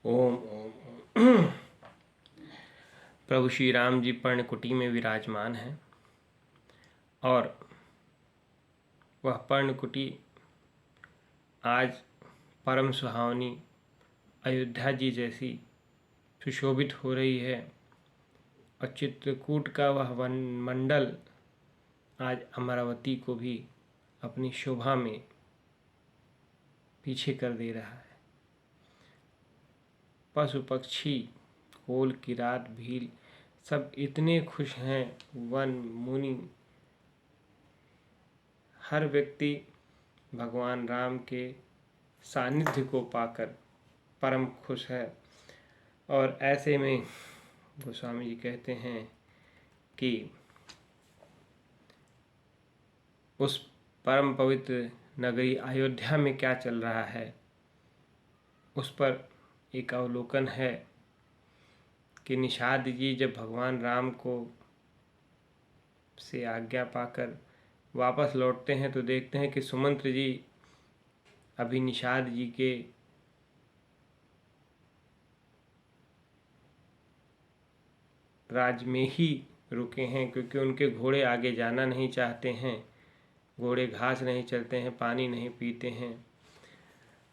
ओम ओम ओम। प्रभु श्री राम जी पर्णकुटी में विराजमान हैं और वह पर्णकुटी आज परम सुहावनी अयोध्या जी जैसी सुशोभित हो रही है और चित्रकूट का वह वन मंडल आज अमरावती को भी अपनी शोभा में पीछे कर दे रहा है। पशु पक्षी कोल किरात भील सब इतने खुश हैं, वन मुनि हर व्यक्ति भगवान राम के सानिध्य को पाकर परम खुश है। और ऐसे में गोस्वामी जी कहते हैं कि उस परम पवित्र नगरी अयोध्या में क्या चल रहा है उस पर एक अवलोकन है कि निषाद जी जब भगवान राम को से आज्ञा पाकर वापस लौटते हैं तो देखते हैं कि सुमंत्र जी अभी निषाद जी के राज में ही रुके हैं, क्योंकि उनके घोड़े आगे जाना नहीं चाहते हैं। घोड़े घास नहीं चलते हैं, पानी नहीं पीते हैं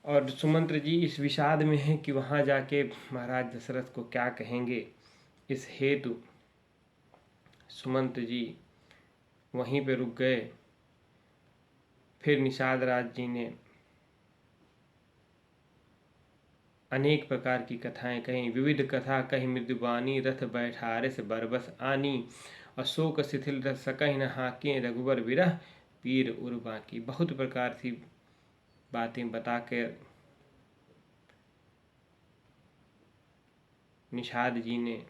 और सुमंत्र जी इस विषाद में हैं कि वहाँ जाके महाराज दशरथ को क्या कहेंगे। इस हेतु सुमंत्र जी वहीं पे रुक गए। फिर निषाद राज जी ने अनेक प्रकार की कथाएं कहीं, विविध कथा कहीं मृदुबानी, रथ बैठारे से बरबस आनी, अशोक शिथिल रथ सकहि न हाके, रघुबर विरह पीर उर्वा की। बहुत प्रकार की बातें बताकर निषाद जी ने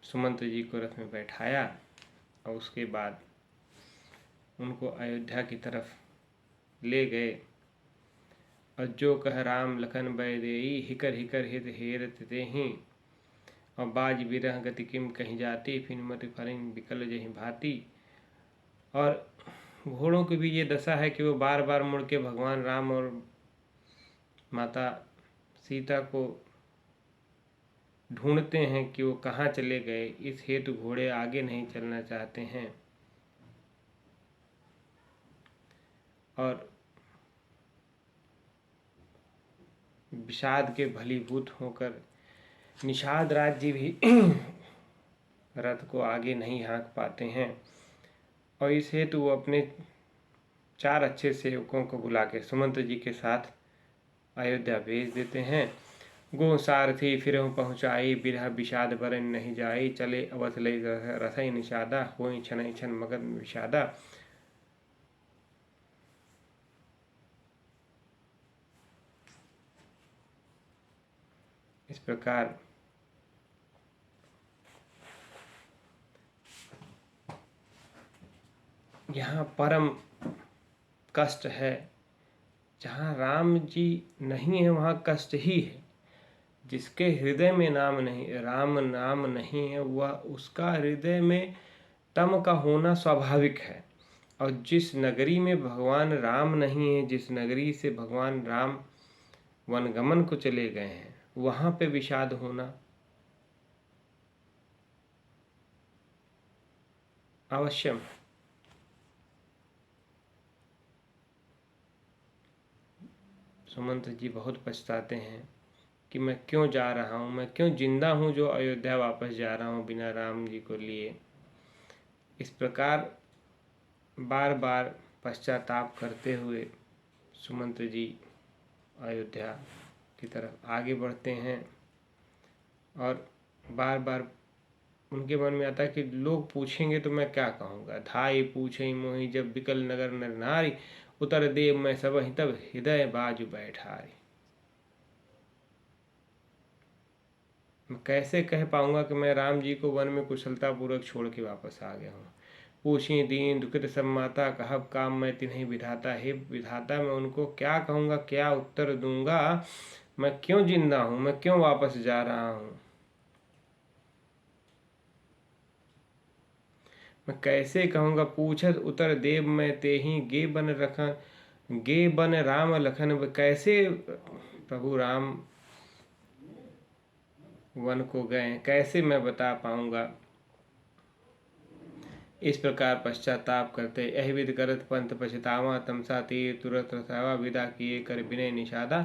सुमंत्र जी को रथ में बैठाया और उसके बाद उनको अयोध्या की तरफ ले गए। और जो कह राम लखन बैदेई, हिकर हिकर हित हेरत तेहि, और बाज बिरह गति किम कहीं जाती, फिनमति फरिन विकल जहि भांति। और घोड़ों की भी ये दशा है कि वो बार बार मुड़ के भगवान राम और माता सीता को ढूंढते हैं कि वो कहाँ चले गए। इस हेतु घोड़े आगे नहीं चलना चाहते हैं और विषाद के भलीभूत होकर निषाद राज जी भी रथ को आगे नहीं हाँक पाते हैं। और इस हेतु वो अपने 4 अच्छे सेवकों को बुला के सुमंत्र जी के साथ अयोध्या भेज देते हैं। गो सारथी फिरहु पहुँचाई, बिरह विषाद बरन नहीं जाई, चले अवध लई रथई निषादा, होई छनई छन मगन विषादा। इस प्रकार यहाँ परम कष्ट है। जहाँ राम जी नहीं है वहाँ कष्ट ही है। जिसके हृदय में नाम नहीं, राम नाम नहीं है, वह उसका हृदय में तम का होना स्वाभाविक है। और जिस नगरी में भगवान राम नहीं है, जिस नगरी से भगवान राम वनगमन को चले गए हैं, वहाँ पे विषाद होना अवश्यम है। सुमंत्र जी बहुत पछताते हैं कि मैं क्यों जा रहा हूँ, मैं क्यों जिंदा हूँ जो अयोध्या वापस जा रहा हूँ बिना राम जी को लिए। इस प्रकार बार बार पश्चाताप करते हुए सुमंत्र जी अयोध्या की तरफ आगे बढ़ते हैं। और बार बार उनके मन में आता है कि लोग पूछेंगे तो मैं क्या कहूँगा। धाई पूछे मोहि जब बिकल नगर नर नारी, उतर देव मैं सब तब हृदय बाजू बैठारी। मैं कैसे कह पाऊंगा कि मैं राम जी को वन में कुशलतापूर्वक छोड़ के वापस आ गया हूँ। पूछी दीन दुखित सब माता, कहब काम मैं तिन्हीं विधाता। हे विधाता, मैं उनको क्या कहूँगा, क्या उत्तर दूंगा। मैं क्यों जिंदा हूँ, मैं क्यों वापस जा रहा हूँ। मैं कैसे कहूँगा। पूछत उतर देव मैं तेहि, गे बन रखन गे बन राम लखन। कैसे प्रभु राम वन को गए, कैसे मैं बता पाऊंगा। इस प्रकार पश्चाताप करते यह विध करत पंथ पछतावा, तमसा तीर तुरत रसावा, विदा किए कर विनय निषादा,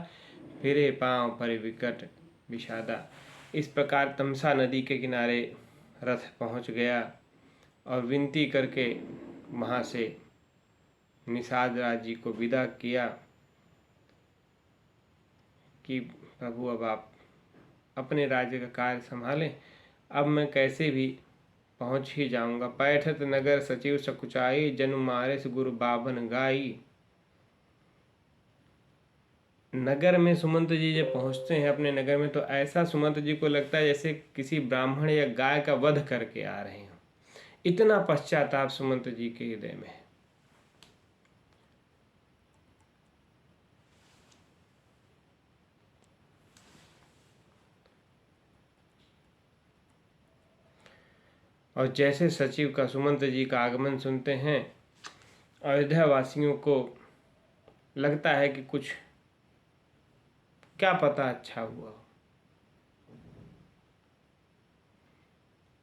फिरे पांव पर विकट विषादा। इस प्रकार तमसा नदी के किनारे रथ पहुंच गया और विनती करके वहाँ से निषाद राज जी को विदा किया कि प्रभु अब आप अपने राज्य का कार्य संभालें, अब मैं कैसे भी पहुँच ही जाऊंगा। पैठत नगर सचिव सकुचाई, जनु मारे गुरु बाबन गाई। नगर में सुमंत जी जब पहुँचते हैं अपने नगर में, तो ऐसा सुमंत जी को लगता है जैसे किसी ब्राह्मण या गाय का वध करके आ रहे हों। इतना पश्चाताप सुमंत जी के हृदय में है। और जैसे सचिव का सुमंत जी का आगमन सुनते हैं, अयोध्या वासियों को लगता है कि कुछ क्या पता अच्छा हुआ,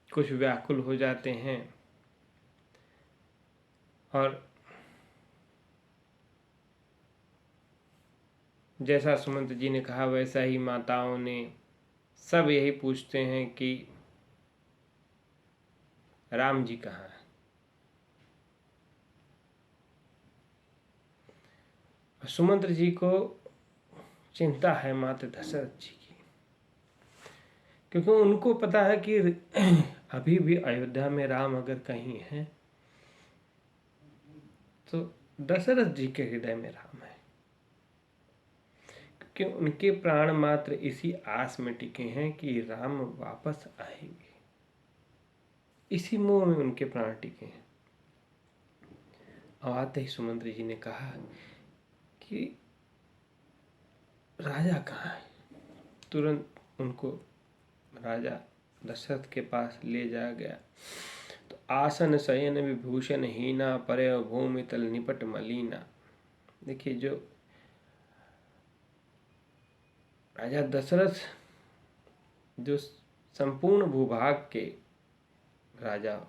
कुछ व्याकुल हो जाते हैं। और जैसा सुमंत जी ने कहा वैसा ही माताओं ने सब यही पूछते हैं कि राम जी कहाँ हैं। सुमंत जी को चिंता है माता दशरथ जी की, क्योंकि उनको पता है कि अभी भी अयोध्या में राम अगर कहीं है तो दशरथ जी के हृदय में राम है, क्योंकि उनके प्राण मात्र इसी आस में टिके हैं कि राम वापस आएंगे। इसी मोह में उनके प्राण टिके हैं। और आते ही सुमंत जी ने कहा कि राजा कहाँ है। तुरंत उनको राजा दशरथ के पास ले जाया गया। तो आसन शयन विभूषण हीना, परे भूमि तल निपट मलीना। देखिए, जो राजा दशरथ जो संपूर्ण भूभाग के राजा,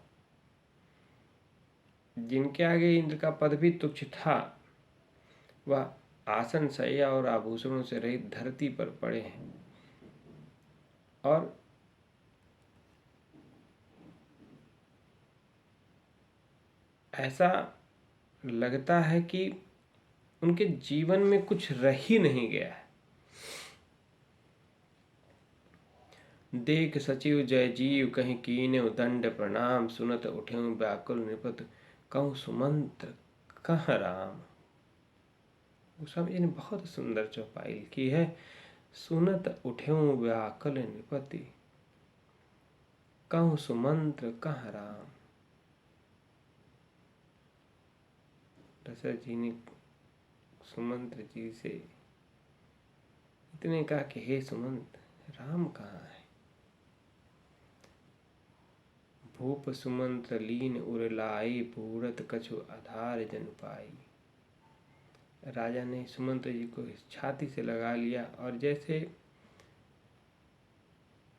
जिनके आगे इंद्र का पद भी तुच्छ था, वह आसन शैया और आभूषणों से रहित धरती पर पड़े हैं। और ऐसा लगता है कि उनके जीवन में कुछ रह ही नहीं गया है। देख सचिव जय जीव कहीं कीने दंड प्रणाम, सुनत उठे व्याकुल नृपत कहूँ सुमंत कह राम। गोस्वामी जी ने बहुत सुंदर चौपाई की है। सुनत उठे व्याकुल नृपति कहूँ सुमंत्र कह राम। दशरथ जी ने सुमंत्र जी से इतने कहा कि हे सुमंत, राम कहाँ है। भूप सुमंत्र लीन उरलाई, पूरत कछु आधार जन पाई। राजा ने सुमंत्र जी को छाती से लगा लिया और जैसे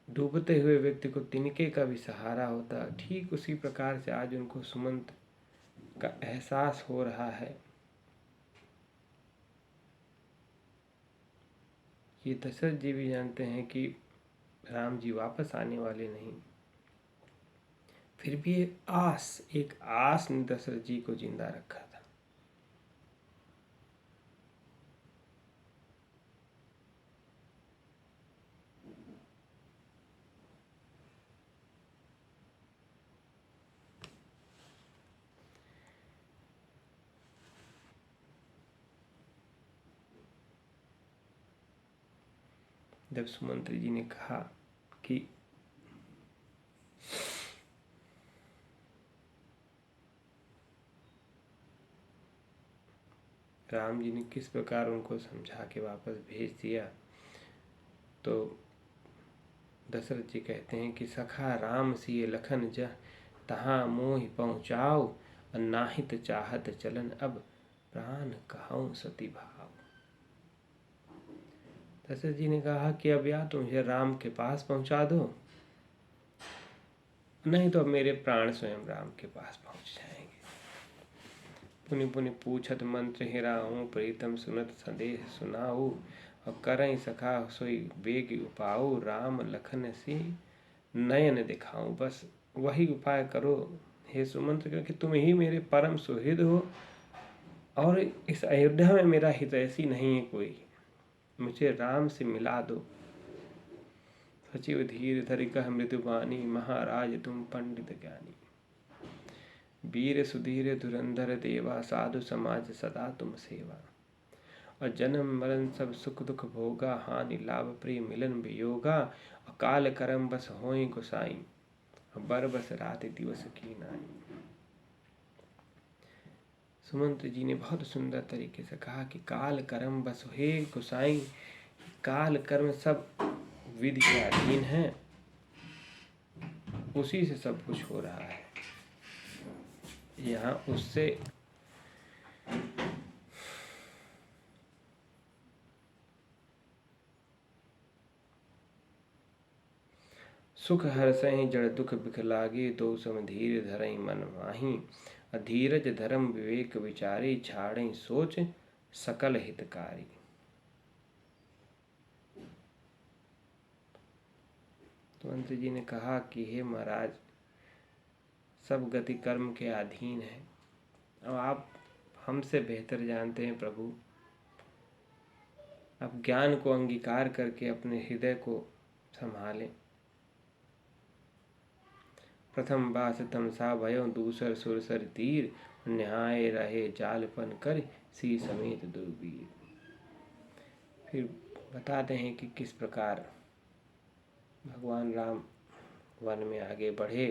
डूबते हुए व्यक्ति को तिनके का भी सहारा होता, ठीक उसी प्रकार से आज उनको सुमंत का एहसास हो रहा है। ये दशरथ जी भी जानते हैं कि राम जी वापस आने वाले नहीं, फिर भी एक आस ने दशरथ जी को जिंदा रखा था। जब सुमंत्री जी ने कहा कि राम जी ने किस प्रकार उनको समझा के वापस भेज दिया, तो दशरथ जी कहते हैं कि सखा राम सिय लखन जह, तहाँ मोहि पहुँचाओ, नाहित चाहत चलन अब, प्राण कहूँ सती भाव। दशरथ जी ने कहा कि अब या तो मुझे राम के पास पहुंचा दो, नहीं तो अब मेरे प्राण स्वयं राम के पास पहुंच जाएंगे। पुनि पुनि पूछत मंत्र हिराऊं, प्रीतम सुनत संदेश सुनाऊ। और करई सखा सोई बेग उपाऊ, राम लखन सी नयन दिखाऊं। बस वही उपाय करो हे सुमंत्र, क्योंकि तुम ही मेरे परम सुहृद हो और इस अयोध्या में मेरा हितैषी नहीं है कोई, मुझे राम से मिला दो। सचिव धीर धरि कह मृदुबानी, महाराज तुम पंडित ज्ञानी। वीर सुधीर धुरंधर देवा, साधु समाज सदा तुम सेवा। और जन्म मरण सब सुख दुख भोगा, हानि लाभ प्रिय मिलन वियोगा। अकाल करम बस होई गोसाई, बर बस रात दिवस की नाई। सुमंत जी ने बहुत सुंदर तरीके से कहा कि काल कर्म बस हे गोसाई, काल कर्म सब विधि के अधीन है, उसी से सब कुछ हो रहा है। यहाँ उससे सुख हर्षहि जड़ दुख बिख लागे, दो सम धीर धरई मन माही। धीरज धर्म विवेक विचारी, छाड़ई सोच सकल हितकारी। तो अंत जी ने कहा कि हे महाराज, सब गति कर्म के अधीन है। अब आप हमसे बेहतर जानते हैं प्रभु, अब ज्ञान को अंगीकार करके अपने हृदय को संभालें। प्रथम बास तमसा भयो, दूसर सुरसर तीर। न्याय रहे जालपन कर, सी समेत दुर्वीर। फिर बताते हैं कि किस प्रकार भगवान राम वन में आगे बढ़े।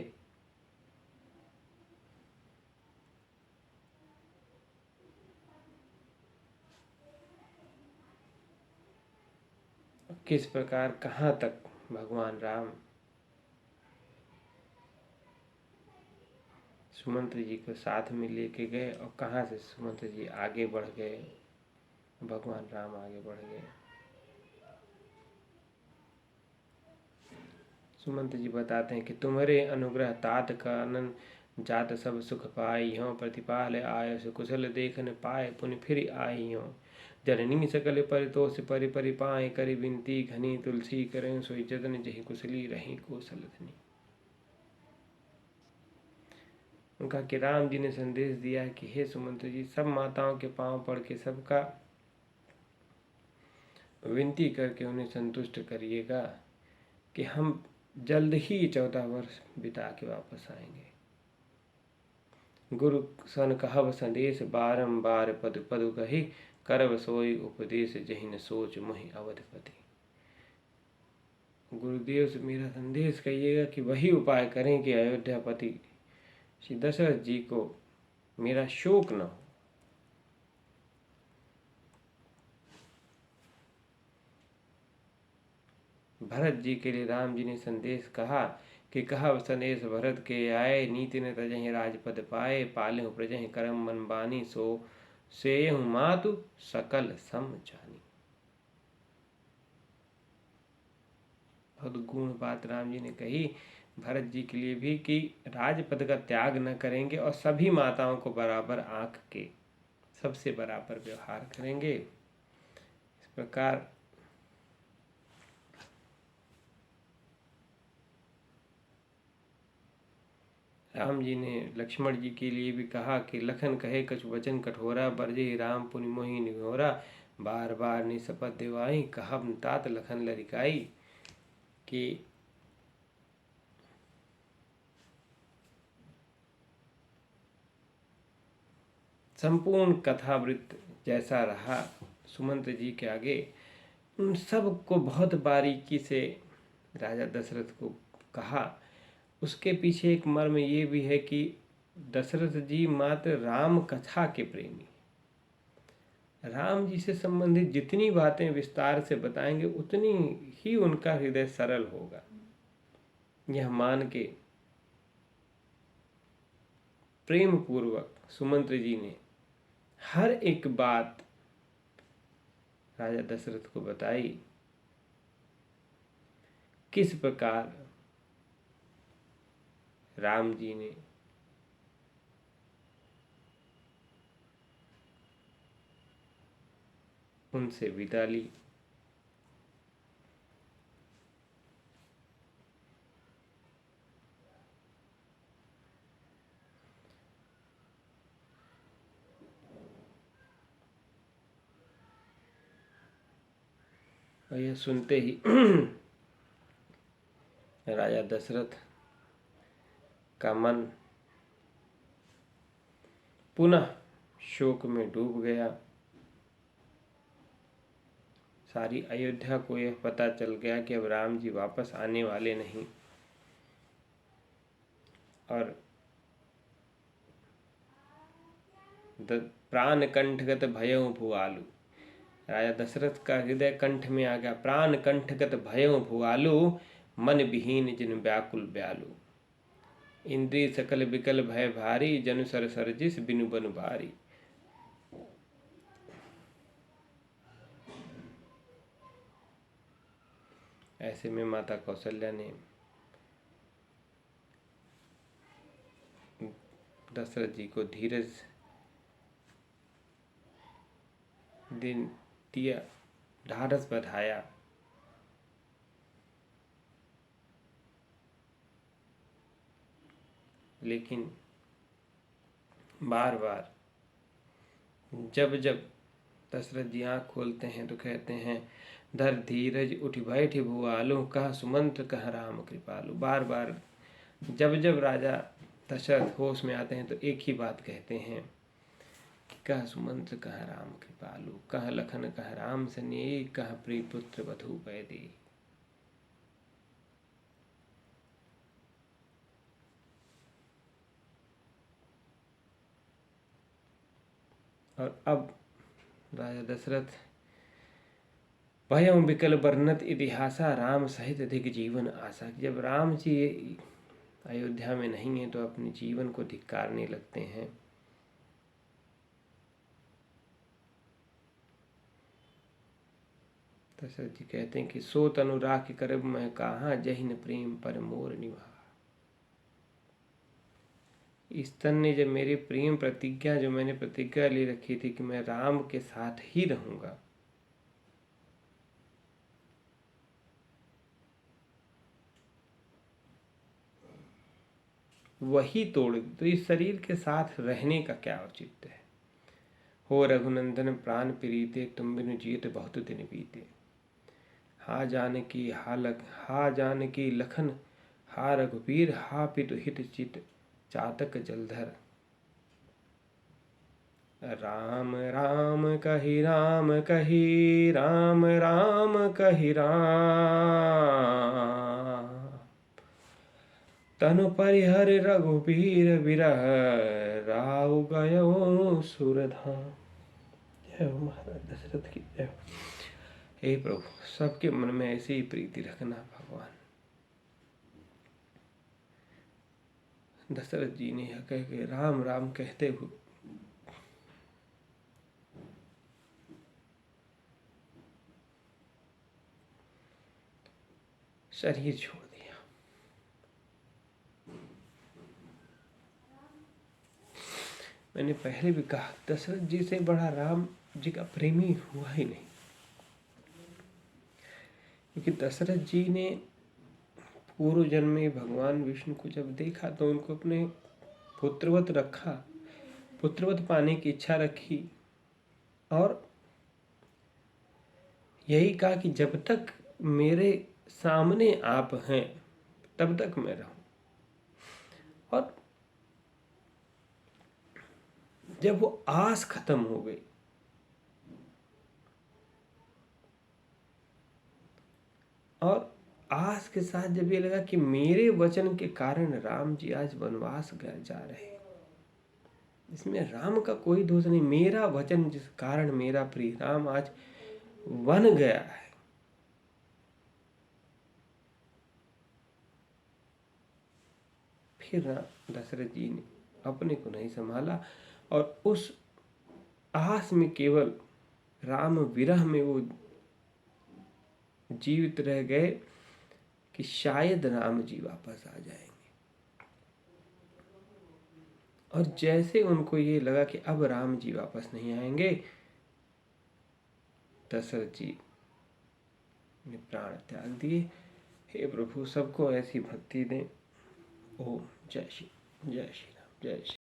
किस प्रकार कहाँ तक भगवान राम सुमंत्र जी को साथ में लेके गए और कहाँ से सुमंत्र जी आगे बढ़ गए, भगवान राम आगे बढ़ गए। सुमंत्र जी बताते हैं कि तुम्हारे अनुग्रह तात कानन, जात सब सुख पाई हो। प्रतिपाल आय कुशल देखन पाए, पुनि फिर आई हो। जननी सकल परितोष परि परि पाए, करि विनती घनी तुलसी करें। सोई जतन जहि कुशली रही कौशल धनी। उनका कि राम जी ने संदेश दिया है कि हे सुमंत्र जी, सब माताओं के पांव पड़ के सबका विनती करके उन्हें संतुष्ट करिएगा कि हम जल्द ही 14 वर्ष बिता के वापस आएंगे। गुरु सन कहब संदेश, बारंबार पद पदु कही। करब सोई उपदेश, जहि न सोच मोहि अवधपति। गुरुदेव से मेरा संदेश कहिएगा कि वही उपाय करें कि अयोध्यापति श्री दशरथ जी को मेरा शोक न हो। भरत जी के लिए राम जी ने संदेश कहा कि कहब संदेश भरत के आए। नीति न तजहि राजपद पाए, पालेहु प्रजहि करम मन बानी। सो सेयहु मातु सकल सम जानी। बहुत गुण बात राम जी ने कही भरत जी के लिए भी कि राजपद का त्याग न करेंगे और सभी माताओं को बराबर आंक के सबसे बराबर व्यवहार करेंगे। इस प्रकार राम जी ने लक्ष्मण जी के लिए भी कहा कि लखन कहे कछु वचन कठोरा, बरजे राम पुनि मोहि निघोरा। बार बार निशपथ देवाई, कहब तात लखन लरिकाई। कि संपूर्ण कथावृत्त जैसा रहा सुमंत्र जी के आगे, उन सब को बहुत बारीकी से राजा दशरथ को कहा। उसके पीछे एक मर्म ये भी है कि दशरथ जी मात्र राम कथा के प्रेमी, राम जी से संबंधित जितनी बातें विस्तार से बताएंगे उतनी ही उनका हृदय सरल होगा। यह मान के प्रेम पूर्वक सुमंत्र जी ने हर एक बात राजा दशरथ को बताई। किस प्रकार राम जी ने उनसे विदा ली। और यह सुनते ही राजा दशरथ का मन पुनः शोक में डूब गया। सारी अयोध्या को यह पता चल गया कि अब राम जी वापस आने वाले नहीं, और प्राण कंठगत भयउ भुआलु, राजा दशरथ का हृदय कंठ में आ गया। प्राण कंठगत भयउ भुआलु, मन विहीन जिन व्याकुल ब्यालु। इंद्रिय सकल विकल भय भारी, जनु सर सरजिस बिनु बनु भारी। ऐसे में माता कौशल्या ने दशरथ जी को धीरज दिया, ढाढ़स बंधाया। लेकिन बार बार जब जब दशरथ जी आँख खोलते हैं तो कहते हैं, धर धीरज उठ बैठ भुआलो, कह सुमंत्र कह राम कृपालु। बार बार जब जब राजा दशरथ होश में आते हैं तो एक ही बात कहते हैं कि कह सुमंत्र कह राम कृपालु, कह लखन कह राम सनेही, कह प्रिय पुत्र बधु पैदी। और अब राजा दशरथ भयउ विकल वर्णत इतिहासा, राम सहित अधिक जीवन आशा। जब राम जी अयोध्या में नहीं है तो अपने जीवन को धिक्कारने लगते हैं। दशरथ जी कहते हैं कि सो तनु राख करब मैं कहाँ, जहिन प्रेम पर मोर निभा। इस तन ने जब मेरी प्रेम प्रतिज्ञा, जो मैंने प्रतिज्ञा ले रखी थी कि मैं राम के साथ ही रहूंगा, वही तोड़, तो इस शरीर के साथ रहने का क्या औचित्य है। हो रघुनंदन प्राण प्रीते, तुम बिनु जीत बहुत दिन बीते। हा जानकी हा जानकी लखन, हा रघुबीर, हा पितु हित चित, चातक जलधर। राम राम कहि राम कहि, राम राम कहि राम, तनु परिहर रघुबीर विरह, राव गयो सुरधाम। जय हो महाराज दशरथ की जय हो। हे प्रभु, सबके मन में ऐसी ही प्रीति रखना भगवान। दशरथ जी ने यह कह के राम राम कहते हुए शरीर छोड़ दिया। मैंने पहले भी कहा, दशरथ जी से बड़ा राम जी का प्रेमी हुआ ही नहीं, क्योंकि दशरथ जी ने पूर्व जन्म में भगवान विष्णु को जब देखा तो उनको अपने पुत्रवत रखा, पुत्रवत पाने की इच्छा रखी, और यही कहा कि जब तक मेरे सामने आप हैं तब तक मैं रहूं। और जब वो आस खत्म हो गई, और आस के साथ जब ये लगा कि मेरे वचन के कारण राम जी आज वनवास जा रहे हैं, इसमें राम का कोई दोष नहीं, मेरा वचन जिस कारण मेरा प्रिय राम आज वन गया है, फिर दशरथ जी ने अपने को नहीं संभाला और उस आस में केवल राम विरह में वो जीवित रह गए कि शायद राम जी वापस आ जाएंगे। और जैसे उनको ये लगा कि अब राम जी वापस नहीं आएंगे, दशरथ जी ने प्राण त्याग दिए। हे प्रभु, सबको ऐसी भक्ति दें। ओम जय श्री राम, जय श्री